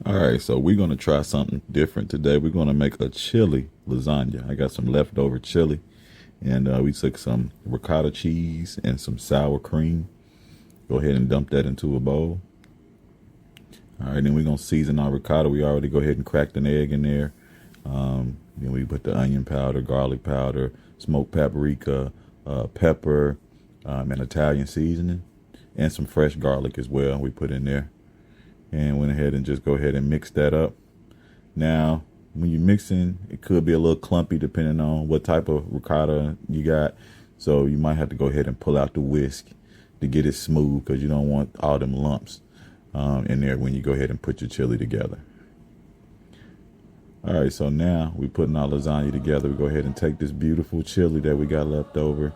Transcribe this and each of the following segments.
All right, so we're gonna try something different today. We're gonna make a chili lasagna. I got some leftover chili, and we took some ricotta cheese and some sour cream. Go ahead and dump that into a bowl. All right, then we're gonna season our ricotta. We already go ahead and cracked an egg in there. Then we put the onion powder, garlic powder, smoked paprika, pepper, and Italian seasoning, and some fresh garlic as well. We put in there, and went ahead and just go ahead and mix that up. Now, when you're mixing, it could be a little clumpy depending on what type of ricotta you got. So you might have to go ahead and pull out the whisk to get it smooth, because you don't want all them lumps in there when you go ahead and put your chili together. All right, so now we're putting our lasagna together. We go ahead and take this beautiful chili that we got left over.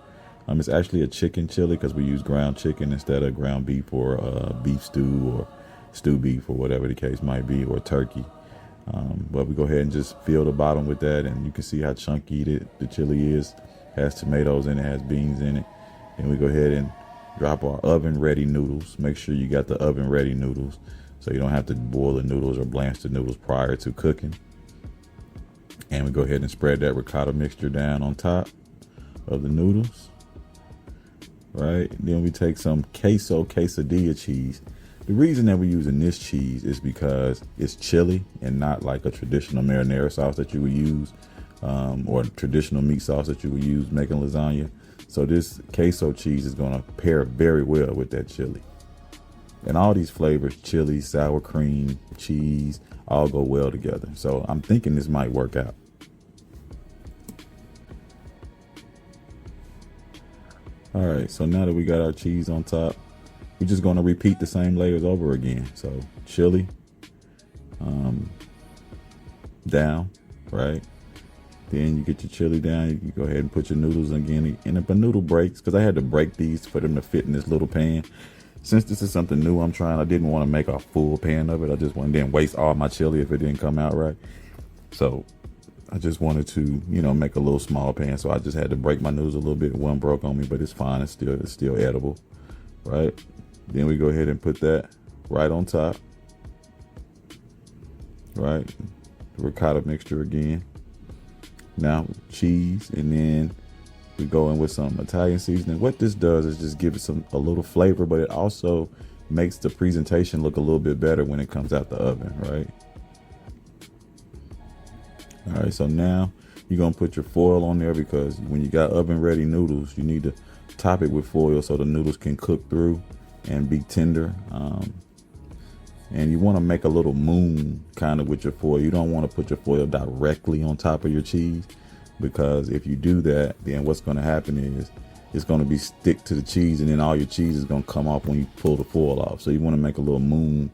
It's actually a chicken chili because we use ground chicken instead of ground beef or beef stew or stew beef or whatever the case might be, or turkey. But we go ahead and just fill the bottom with that, and you can see how chunky the chili is. Has tomatoes in it, has beans in it. And we go ahead and drop our oven ready noodles. Make sure you got the oven ready noodles so you don't have to boil the noodles or blanch the noodles prior to cooking. And we go ahead and spread that ricotta mixture down on top of the noodles. Right, then we take some quesadilla cheese. The reason that we're using this cheese is because it's chili and not like a traditional marinara sauce that you would use, or traditional meat sauce that you would use making lasagna. So this queso cheese is going to pair very well with that chili. And all these flavors, chili, sour cream, cheese, all go well together. So I'm thinking this might work out. All right, so now that we got our cheese on top, we're just going to repeat the same layers over again. So chili down, right? Then you get your chili down, you can go ahead and put your noodles again. And if a noodle breaks, because I had to break these for them to fit in this little pan. Since this is something new I'm trying, I didn't want to make a full pan of it. I just wanted to waste all my chili if it didn't come out right. So I just wanted to, make a little small pan. So I just had to break my noodles a little bit. One broke on me, but it's fine. It's still edible, right? Then we go ahead and put that right on top, right? The ricotta mixture again. Now cheese, and then we go in with some Italian seasoning. What this does is just give it a little flavor, but it also makes the presentation look a little bit better when it comes out the oven, right? All right, so now you're gonna put your foil on there, because when you got oven ready noodles, you need to top it with foil so the noodles can cook through and be tender. And you want to make a little moon kind of with your foil. You don't want to put your foil directly on top of your cheese, because if you do that, then what's going to happen is it's going to be stick to the cheese, and then all your cheese is going to come off when you pull the foil off. So you want to make a little moon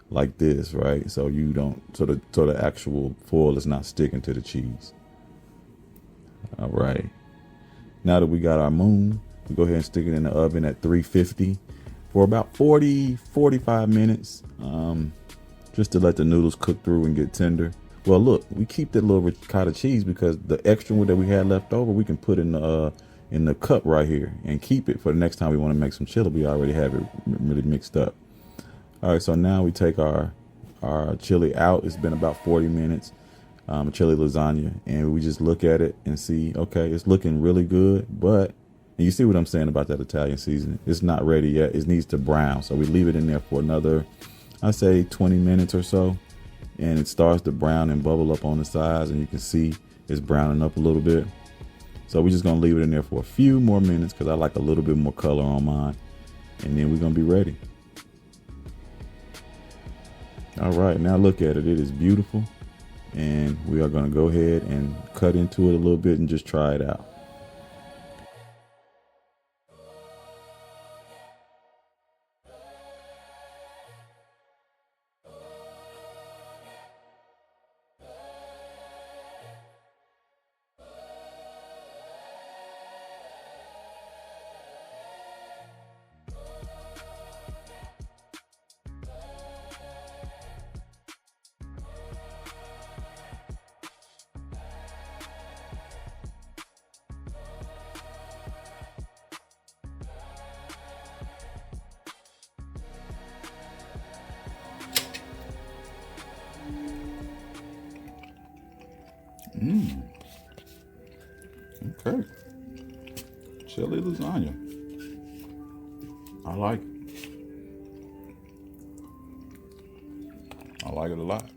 like this, right? So you don't, so the actual foil is not sticking to the cheese. All right. Now that we got our moon, we go ahead and stick it in the oven at 350 for about 45 minutes, just to let the noodles cook through and get tender. Well, look, we keep that little ricotta cheese because the extra one that we had left over, we can put in the cup right here and keep it for the next time we want to make some chili. We already have it really mixed up. All right, so now we take our chili out. It's been about 40 minutes, chili lasagna, and we just look at it and see, okay, it's looking really good, but and you see what I'm saying about that Italian seasoning. It's not ready yet. It needs to brown. So we leave it in there for another, I say 20 minutes or so. And it starts to brown and bubble up on the sides. And you can see it's browning up a little bit. So we're just going to leave it in there for a few more minutes, because I like a little bit more color on mine. And then we're going to be ready. All right, now look at it. It is beautiful. And we are going to go ahead and cut into it a little bit and just try it out. Okay. Chili lasagna. I like it. I like it a lot.